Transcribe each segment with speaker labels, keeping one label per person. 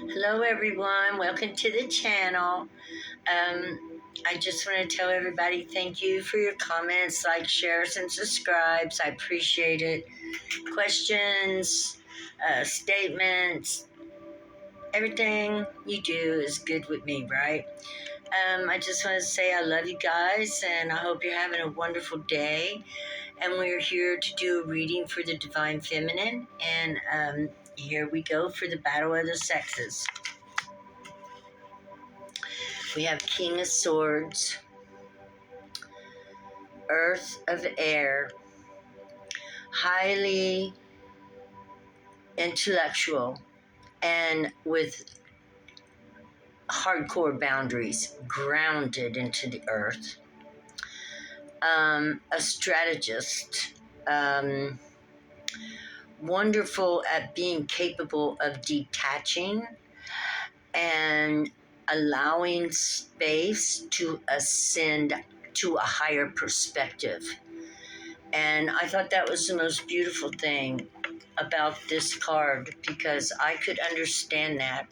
Speaker 1: Hello, everyone. Welcome to the channel. I just want to tell everybody thank you for your comments, like, shares, and subscribes. I appreciate it. Questions, statements, everything you do is good with me, right? I just want to say I love you guys, and I hope you're having a wonderful day. And we're here to do a reading for the Divine Feminine, and here we go for the Battle of the Sexes. We have King of Swords, Earth of Air, highly intellectual and with hardcore boundaries, grounded into the earth. A strategist, wonderful at being capable of detaching and allowing space to ascend to a higher perspective. And I thought that was the most beautiful thing about this card, because I could understand that.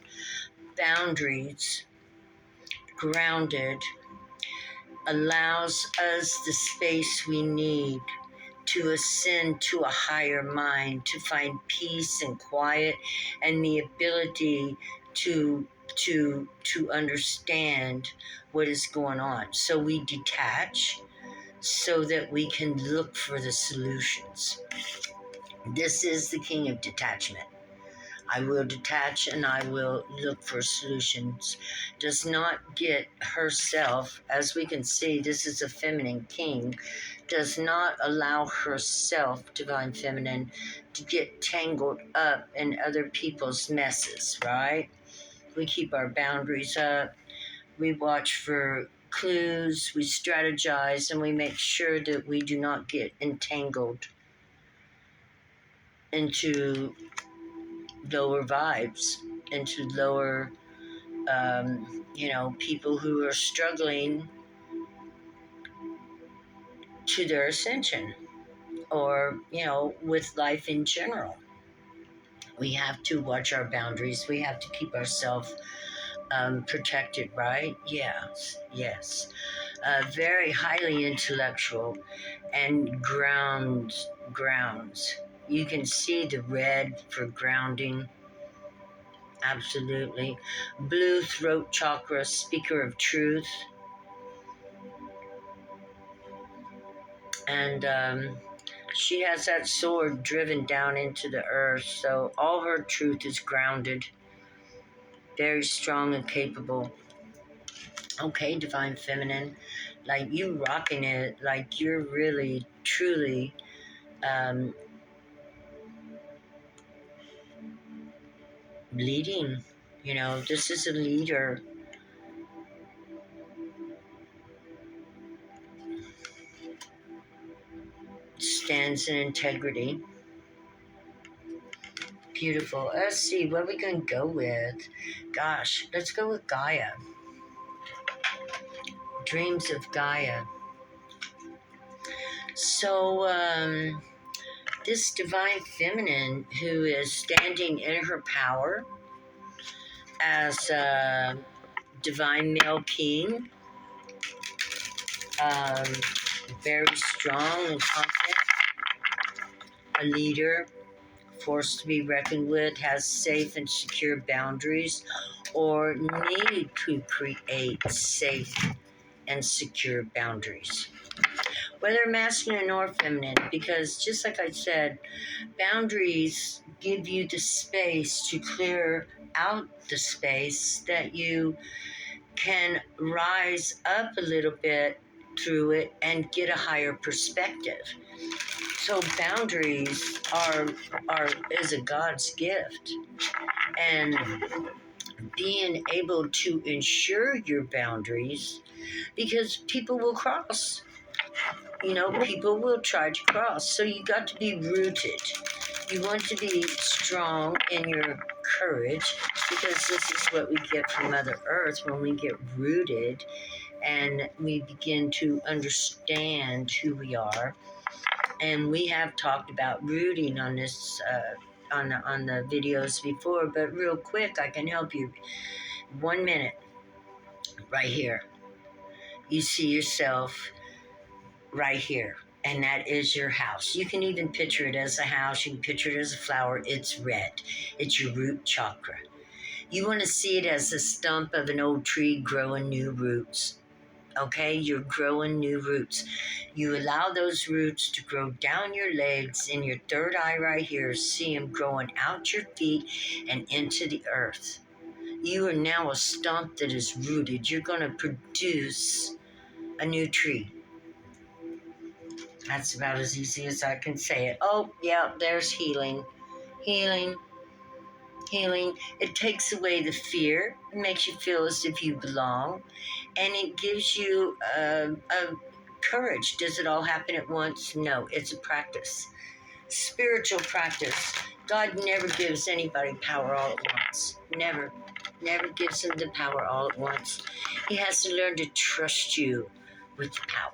Speaker 1: Boundaries, grounded, allows us the space we need to ascend to a higher mind, to find peace and quiet, and the ability to understand what is going on. So we detach so that we can look for the solutions. This is the King of Detachment. I will detach and I will look for solutions. Does not get herself, as we can see, this is a feminine king, does not allow herself, Divine Feminine, to get tangled up in other people's messes, right? We keep our boundaries up. We watch for clues. We strategize, and we make sure that we do not get entangled into lower vibes, into lower, people who are struggling to their ascension, or, with life in general. We have to watch our boundaries. We have to keep ourselves protected, right? Yes. Very highly intellectual and grounds. You can see the red for grounding. Absolutely. Blue throat chakra, speaker of truth. And she has that sword driven down into the earth, so all her truth is grounded, very strong and capable. Okay, Divine Feminine, like you rocking it, like you're really, truly leading. This is a leader. Stands in integrity. Beautiful. Let's see, what are we going to go with? Gosh, let's go with Gaia. Dreams of Gaia. So, this Divine Feminine, who is standing in her power as a Divine Male King, very strong and confident, a leader, force to be reckoned with, has safe and secure boundaries, or need to create safe and secure boundaries. Whether masculine or feminine, because just like I said, boundaries give you the space to clear out the space that you can rise up a little bit through it and get a higher perspective. So boundaries are is a God's gift, and being able to ensure your boundaries, because people will cross. People will try to cross. So you got to be rooted. You want to be strong in your courage, because this is what we get from Mother Earth when we get rooted and we begin to understand who we are. And we have talked about rooting on this on the videos before, but real quick, I can help you. 1 minute, right here. You see yourself right here, and that is your house. You can even picture it as a house. You can picture it as a flower. It's red. It's your root chakra. You want to see it as a stump of an old tree growing new roots. Okay, you're growing new roots. You allow those roots to grow down your legs, in your third eye right here. See them growing out your feet and into the earth. You are now a stump that is rooted. You're going to produce a new tree. That's about as easy as I can say it. Oh, yeah, there's healing. Healing. Healing. It takes away the fear. It makes you feel as if you belong. And it gives you a courage. Does it all happen at once? No, it's a practice. Spiritual practice. God never gives anybody power all at once. Never. Never gives them the power all at once. He has to learn to trust you with the power.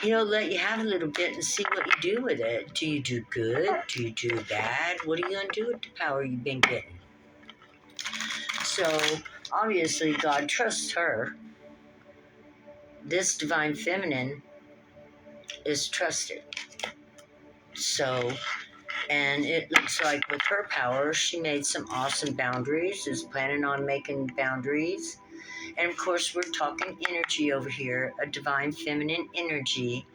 Speaker 1: He'll let you have a little bit and see what you do with it. Do you do good? Do you do bad? What are you going to do with the power you've been getting? So, obviously, God trusts her. This divine feminine is trusted. So, and it looks like with her power, she made some awesome boundaries, is planning on making boundaries. And of course, we're talking energy over here, a divine feminine energy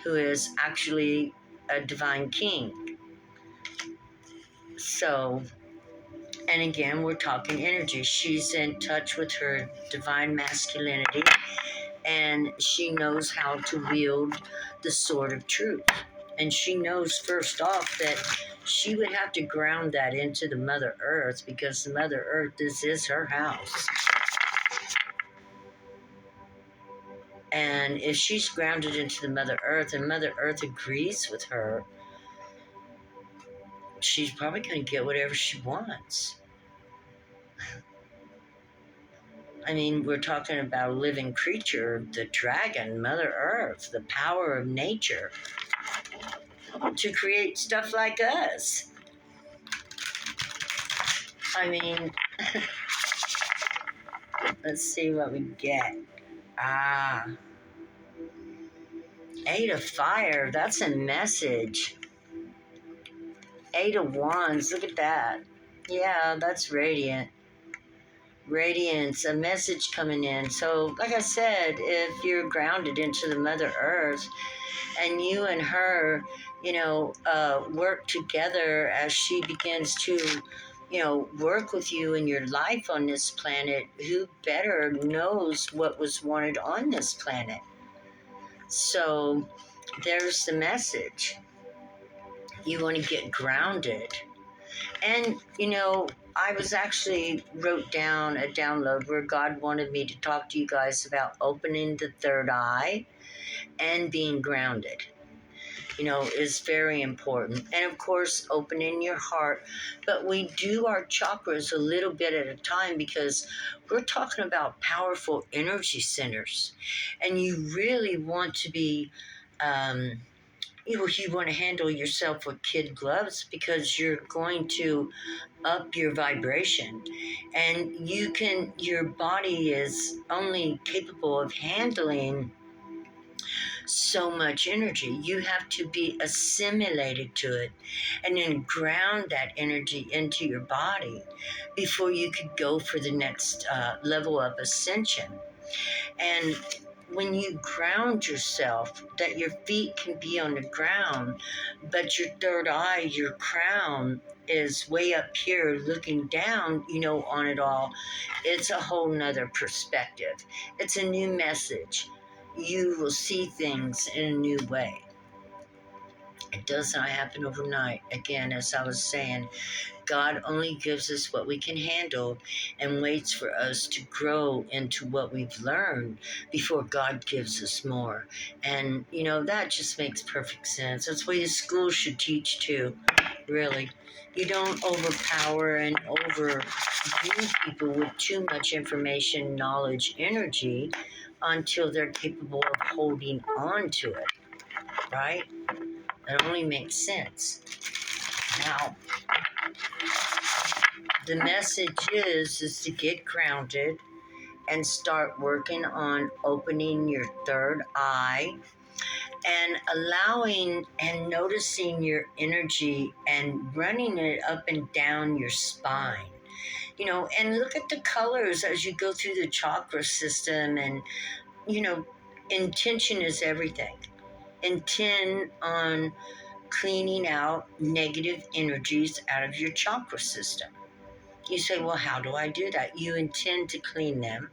Speaker 1: who is actually a divine king. So, and again, we're talking energy. She's in touch with her divine masculinity, and she knows how to wield the sword of truth. And she knows first off that she would have to ground that into the Mother Earth, because the Mother Earth, this is her house. And if she's grounded into the Mother Earth and Mother Earth agrees with her, she's probably going to get whatever she wants. I mean, we're talking about a living creature, the dragon, Mother Earth, the power of nature to create stuff like us. I mean, let's see what we get. Ah, 8 of Fire, that's a message. 8 of Wands, look at that. Yeah, that's radiant. Radiance, a message coming in. So, like I said, if you're grounded into the Mother Earth and you and her, work together as she begins to, work with you in your life on this planet, who better knows what was wanted on this planet? So, there's the message. You want to get grounded. And, I was actually wrote down a download where God wanted me to talk to you guys about opening the third eye and being grounded. Is very important. And of course, opening your heart. But we do our chakras a little bit at a time, because we're talking about powerful energy centers. And you really want to be, you want to handle yourself with kid gloves, because you're going to up your vibration, and your body is only capable of handling so much energy. You have to be assimilated to it and then ground that energy into your body before you could go for the next level of ascension. And when you ground yourself, that your feet can be on the ground, but your third eye, your crown, is way up here looking down, on it all, it's a whole nother perspective. It's a new message. You will see things in a new way. It does not happen overnight. Again, as I was saying, God only gives us what we can handle and waits for us to grow into what we've learned before God gives us more. And, that just makes perfect sense. That's what your school should teach too, really. You don't overpower and overdo people with too much information, knowledge, energy until they're capable of holding on to it, right? It only makes sense. Now, the message is to get grounded and start working on opening your third eye and allowing and noticing your energy and running it up and down your spine. And look at the colors as you go through the chakra system. And, intention is everything. Intend on cleaning out negative energies out of your chakra system. You say, well, how do I do that? You intend to clean them.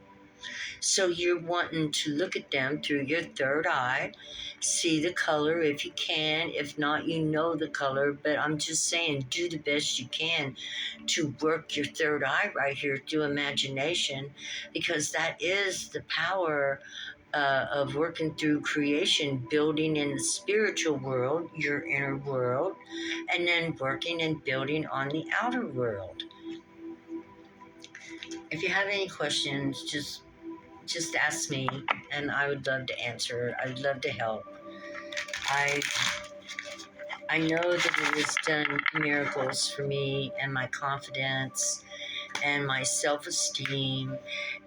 Speaker 1: So you're wanting to look at them through your third eye, see the color if you can. If not, you know the color. But I'm just saying, do the best you can to work your third eye right here through imagination, because that is the power of working through creation, building in the spiritual world, your inner world, and then working and building on the outer world. If you have any questions, just ask me, and I would love to answer. I'd love to help. I know that it has done miracles for me and my confidence and my self-esteem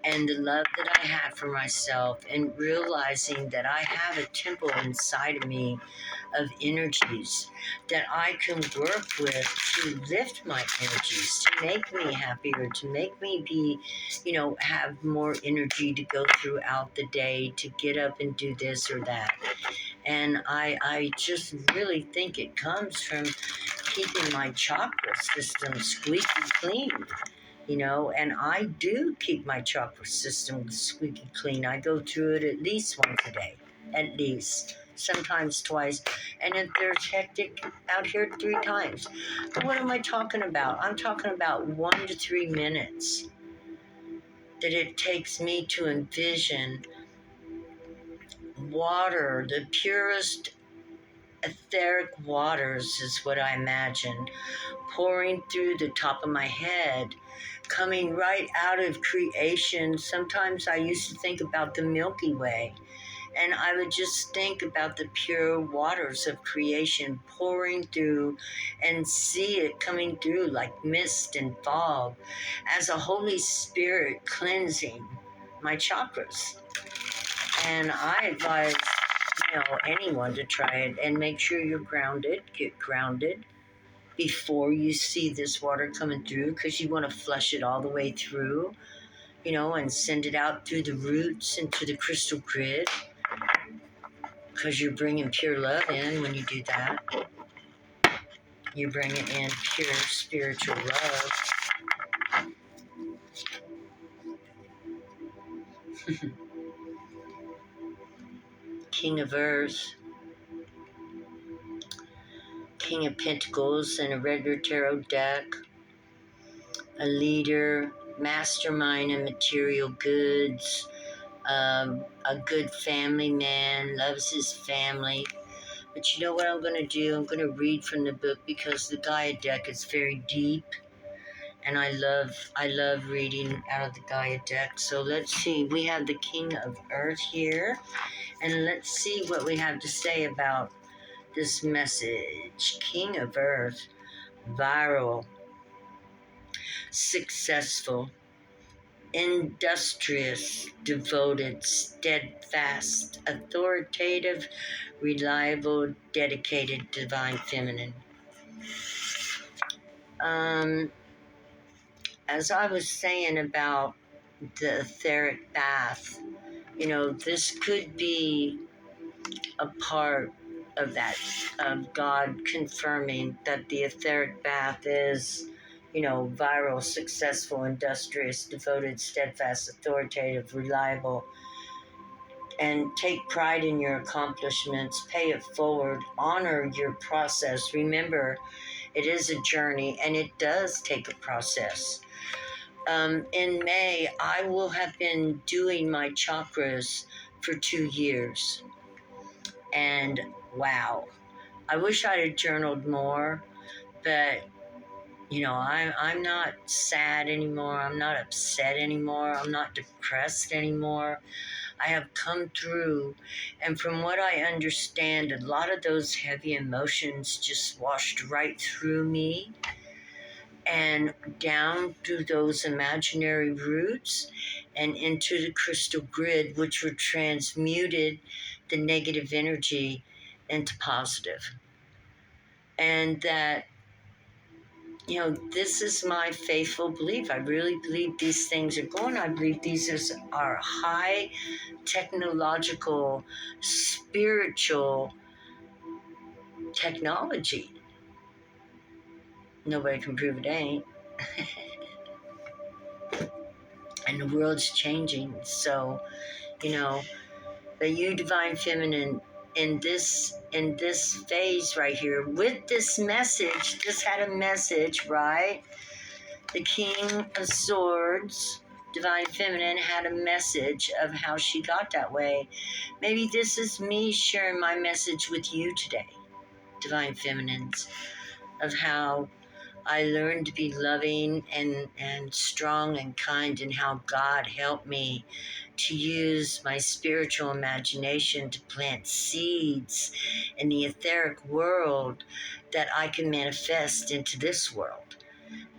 Speaker 1: and the love that I have for myself, and realizing that I have a temple inside of me of energies that I can work with to lift my energies, to make me happier, to make me be, have more energy to go throughout the day, to get up and do this or that. And I just really think it comes from keeping my chakra system squeaky clean. And I do keep my chakra system squeaky clean. I go through it at least once a day, at least, sometimes twice. And if there's hectic out here, 3 times. But what am I talking about? I'm talking about 1 to 3 minutes that it takes me to envision water, the purest etheric waters is what I imagine, pouring through the top of my head, coming right out of creation. Sometimes I used to think about the Milky Way, and I would just think about the pure waters of creation pouring through and see it coming through like mist and fog as a Holy Spirit cleansing my chakras. And I advise anyone to try it, and make sure you're grounded. Get grounded before you see this water coming through, because you want to flush it all the way through, and send it out through the roots into the crystal grid, because you're bringing pure love in when you do that. You're bringing in pure spiritual love. King of Earth, King of Pentacles in a regular tarot deck, a leader, mastermind in material goods, a good family man, loves his family. But you know what I'm going to do? I'm going to read from the book, because the Gaia deck is very deep, and I love reading out of the Gaia deck. So let's see. We have the King of Earth here, and let's see what we have to say about this message. King of Earth, viral, successful, industrious, devoted, steadfast, authoritative, reliable, dedicated, divine feminine. As I was saying about the etheric bath, this could be a part of that, of God confirming that the etheric bath is, viral, successful, industrious, devoted, steadfast, authoritative, reliable, and take pride in your accomplishments, pay it forward, honor your process. Remember, it is a journey, and it does take a process. In May, I will have been doing my chakras for 2 years. And wow, I wish I had journaled more, but I'm not sad anymore. I'm not upset anymore. I'm not depressed anymore. I have come through, and from what I understand, a lot of those heavy emotions just washed right through me and down through those imaginary roots and into the crystal grid, which were transmuted the negative energy into positive. And that, this is my faithful belief. I really believe these things are going. I believe these are high technological, spiritual technology. Nobody can prove it ain't. And the world's changing. So, the you divine feminine in this phase right here with this message, this had a message, right? The King of Swords, divine feminine, had a message of how she got that way. Maybe this is me sharing my message with you today, divine feminines, of how I learned to be loving and strong and kind, and how God helped me to use my spiritual imagination to plant seeds in the etheric world that I can manifest into this world.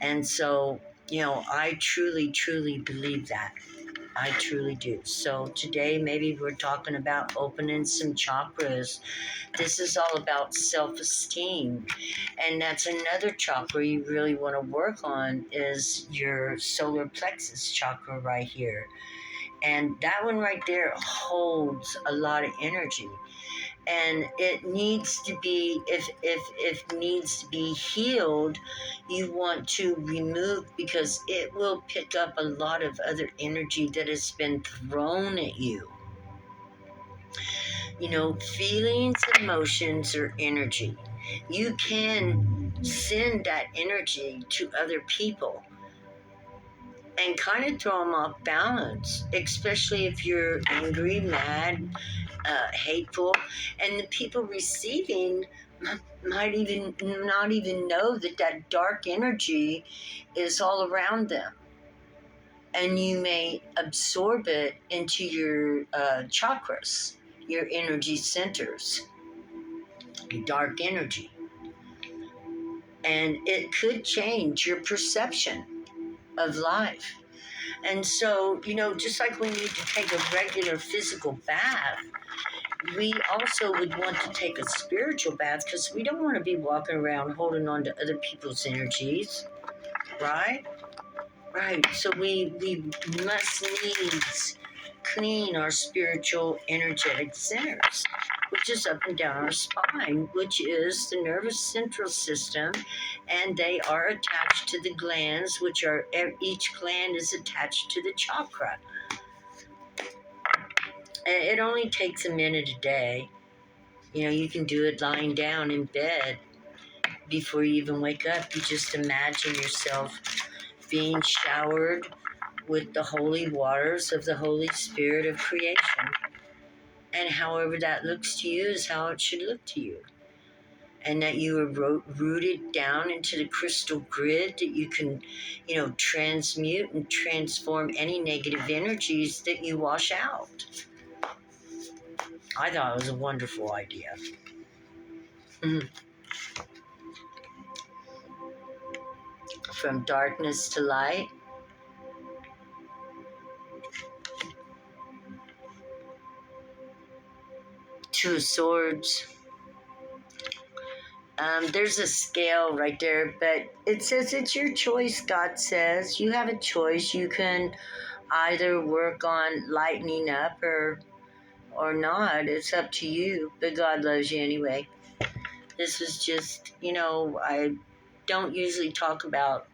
Speaker 1: And so, I truly, truly believe that. I truly do. So today, maybe we're talking about opening some chakras. This is all about self-esteem. And that's another chakra you really want to work on, is your solar plexus chakra right here. And that one right there holds a lot of energy. And it needs to be, if needs to be healed, you want to remove, because it will pick up a lot of other energy that has been thrown at you. Feelings, emotions, or energy. You can send that energy to other people and kind of throw them off balance, especially if you're angry, mad, hateful, and the people receiving might even not even know that dark energy is all around them, and you may absorb it into your chakras, your energy centers, dark energy, and it could change your perception of life. And so, just like we need to take a regular physical bath, we also would want to take a spiritual bath, because we don't want to be walking around holding on to other people's energies, right? Right. So we must needs clean our spiritual energetic centers, which is up and down our spine, which is the nervous central system, and they are attached to the glands, which are, each gland is attached to the chakra. And it only takes a minute a day. You can do it lying down in bed before you even wake up. You just imagine yourself being showered with the holy waters of the Holy Spirit of creation. And however that looks to you is how it should look to you. And that you are rooted down into the crystal grid, that you can, transmute and transform any negative energies that you wash out. I thought it was a wonderful idea. From darkness to light. Two of Swords. There's a scale right there, but it says it's your choice. God says you have a choice. You can either work on lightening up or not. It's up to you, but God loves you anyway. This is just, I don't usually talk about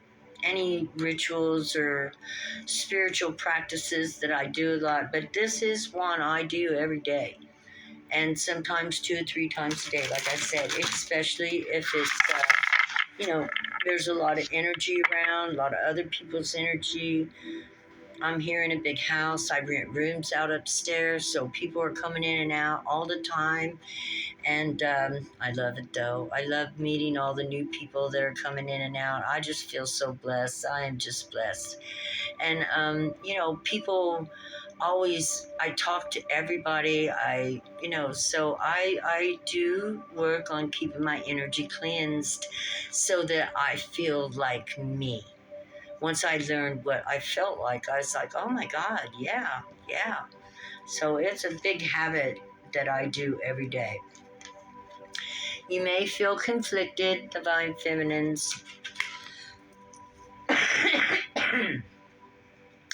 Speaker 1: any rituals or spiritual practices that I do a lot, but this is one I do every day. And sometimes 2 or 3 times a day, like I said, especially if it's, there's a lot of energy around, a lot of other people's energy. I'm here in a big house. I rent rooms out upstairs, so people are coming in and out all the time. And I love it, though. I love meeting all the new people that are coming in and out. I just feel so blessed. I am just blessed. And, people I talk to everybody. So I do work on keeping my energy cleansed so that I feel like me. Once I learned what I felt like, I was like, oh my God, yeah, yeah. So it's a big habit that I do every day. You may feel conflicted, divine feminines.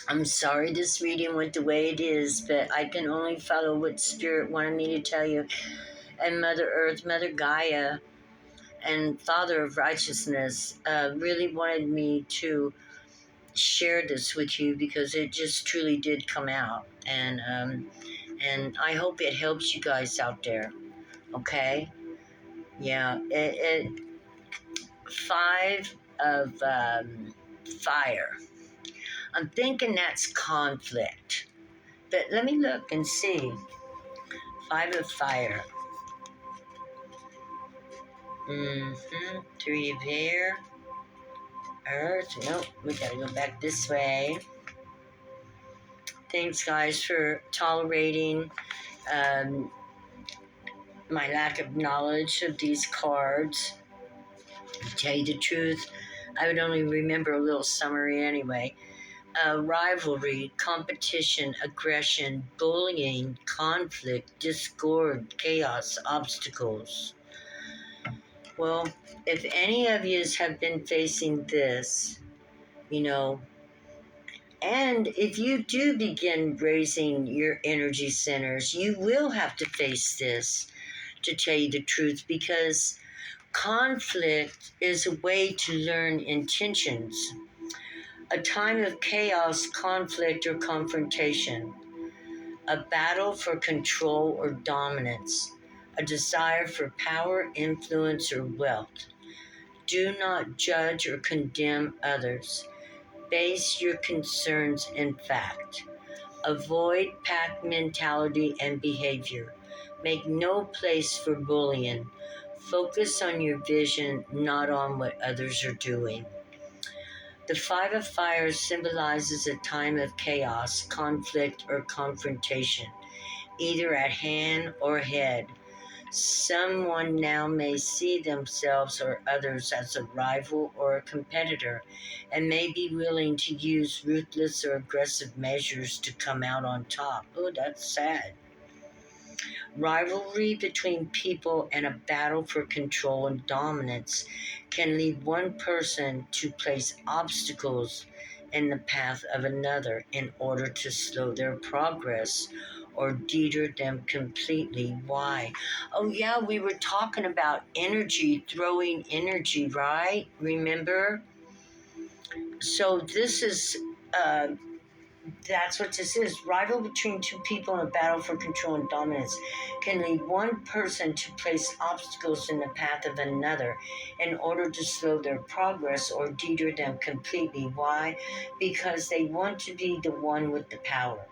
Speaker 1: I'm sorry this reading went the way it is, but I can only follow what Spirit wanted me to tell you. And Mother Earth, Mother Gaia, and Father of Righteousness really wanted me to share this with you because it just truly did come out. And I hope it helps you guys out there. Okay? Yeah. Five of fire. I'm thinking that's conflict. But let me look and see. Five of fire. Three of air. Earth. Nope, we gotta go back this way. Thanks, guys, for tolerating my lack of knowledge of these cards. To tell you the truth, I would only remember a little summary anyway. Rivalry, competition, aggression, bullying, conflict, discord, chaos, obstacles. Well, if any of you have been facing this, and if you do begin raising your energy centers, you will have to face this, to tell you the truth, because conflict is a way to learn intentions. A time of chaos, conflict, or confrontation. A battle for control or dominance. A desire for power, influence, or wealth. Do not judge or condemn others. Base your concerns in fact. Avoid pack mentality and behavior. Make no place for bullying. Focus on your vision, not on what others are doing. The Five of Fire symbolizes a time of chaos, conflict, or confrontation, either at hand or head. Someone now may see themselves or others as a rival or a competitor and may be willing to use ruthless or aggressive measures to come out on top. Oh, that's sad. Rivalry between people and a battle for control and dominance can lead one person to place obstacles in the path of another in order to slow their progress or deter them completely. Why? Oh, yeah, we were talking about energy, throwing energy, right? Remember? So this is, that's what this is. Rival between two people in a battle for control and dominance can lead one person to place obstacles in the path of another in order to slow their progress or deter them completely. Why? Because they want to be the one with the power,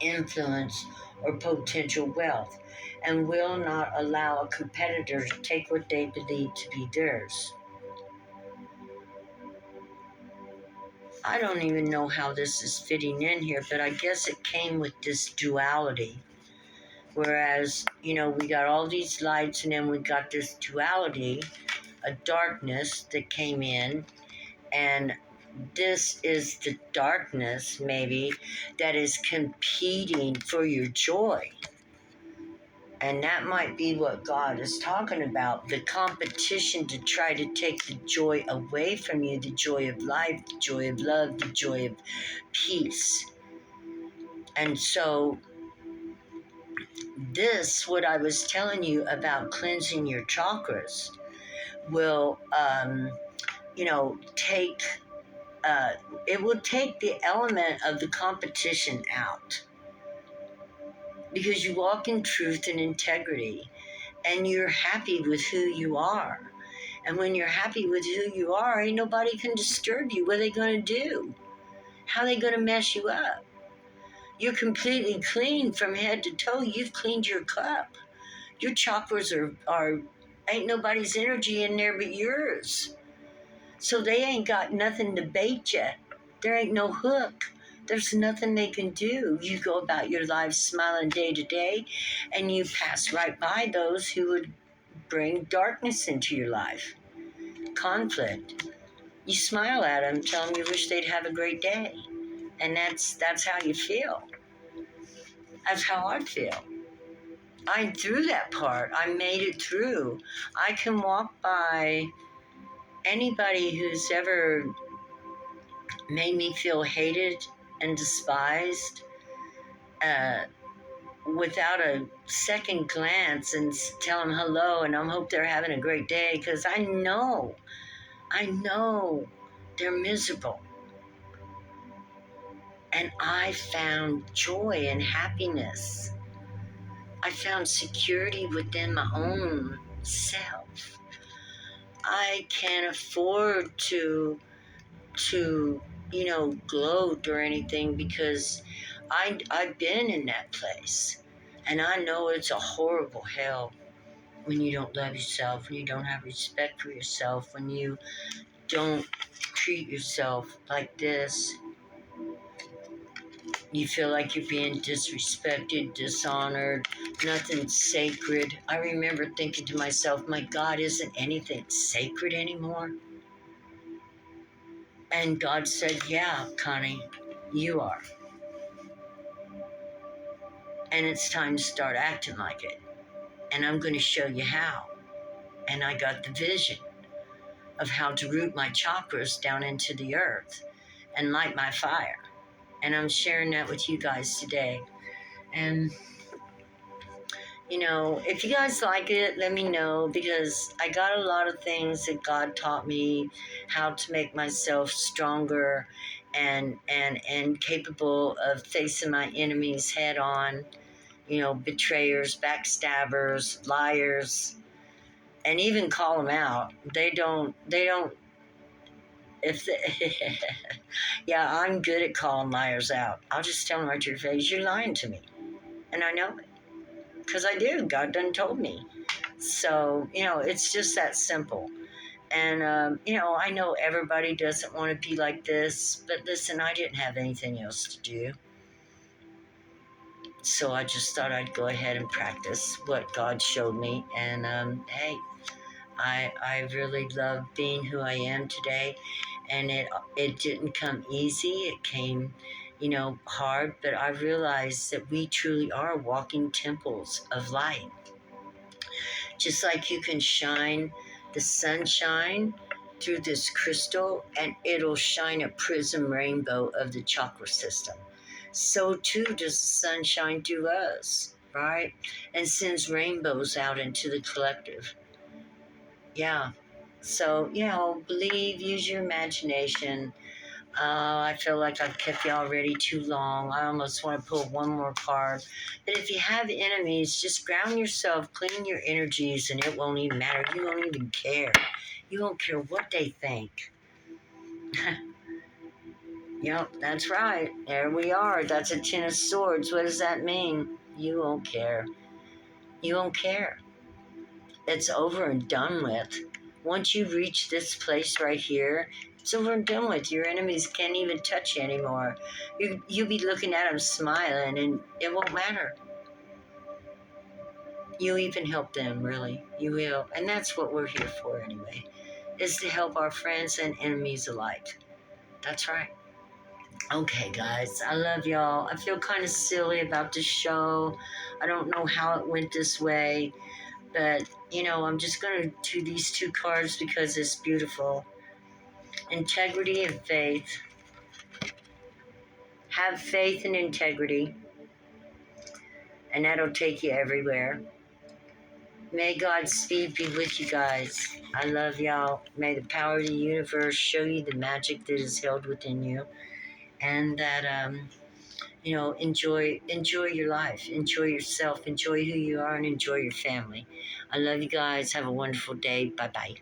Speaker 1: influence, or potential wealth, and will not allow a competitor to take what they believe to be theirs. I don't even know how this is fitting in here, but I guess it came with this duality. Whereas, we got all these lights and then we got this duality, a darkness that came in, and this is the darkness, maybe, that is competing for your joy. And that might be what God is talking about, the competition to try to take the joy away from you, the joy of life, the joy of love, the joy of peace. And so this, what I was telling you about cleansing your chakras, will, take, it will take the element of the competition out. Because you walk in truth and integrity, and you're happy with who you are. And when you're happy with who you are, ain't nobody can disturb you. What are they going to do? How are they going to mess you up? You're completely clean from head to toe. You've cleaned your cup. Your chakras are ain't nobody's energy in there but yours. So they ain't got nothing to bait you. There ain't no hook. There's nothing they can do. You go about your life smiling day to day, and you pass right by those who would bring darkness into your life, conflict. You smile at them, tell them you wish they'd have a great day, and that's how you feel. That's how I feel. I'm through that part. I made it through. I can walk by anybody who's ever made me feel hated and despised uh, without a second glance and tell them hello and I hope they're having a great day because I know they're miserable. And I found joy and happiness. I found security within my own self. I can't afford to gloat or anything because I've been in that place. And I know it's a horrible hell when you don't love yourself, when you don't have respect for yourself, when you don't treat yourself like this. You feel like you're being disrespected, dishonored, nothing's sacred. I remember thinking to myself, my God, isn't anything sacred anymore? And God said, yeah, Connie, you are. And it's time to start acting like it. And I'm going to show you how. And I got the vision of how to root my chakras down into the earth and light my fire. And I'm sharing that with you guys today. And, if you guys like it, let me know because I got a lot of things that God taught me how to make myself stronger and capable of facing my enemies head on. Betrayers, backstabbers, liars, and even call them out. They don't, if they, yeah, I'm good at calling liars out. I'll just tell them right to your face, you're lying to me. And I know it. Because I do. God done told me. So, it's just that simple. And, I know everybody doesn't want to be like this, but listen, I didn't have anything else to do. So I just thought I'd go ahead and practice what God showed me. And, hey, I really love being who I am today. And it didn't come easy. It came, hard. But I realized that we truly are walking temples of light. Just like you can shine the sunshine through this crystal and it'll shine a prism rainbow of the chakra system. So too does the sunshine through us, right? And sends rainbows out into the collective. Yeah. So, believe, use your imagination. I feel like I've kept you already too long. I almost want to pull one more card. But if you have enemies, just ground yourself, clean your energies, and it won't even matter. You won't even care. You won't care what they think. Yep, that's right. There we are. That's a 10 of Swords. What does that mean? You won't care. You won't care. It's over and done with. Once you reach this place right here, it's over and done with. Your enemies can't even touch you anymore. You'll be looking at them smiling and it won't matter. You'll even help them, really. You will. And that's what we're here for anyway, is to help our friends and enemies alike. That's right. Okay, guys, I love y'all. I feel kind of silly about this show. I don't know how it went this way, but, I'm just going to do these two cards because it's beautiful. Integrity and faith. Have faith and integrity, and that'll take you everywhere. May God's speed be with you guys. I love y'all. May the power of the universe show you the magic that is held within you, and that enjoy your life, enjoy yourself, enjoy who you are, and enjoy your family. I love you guys. Have a wonderful day. Bye bye.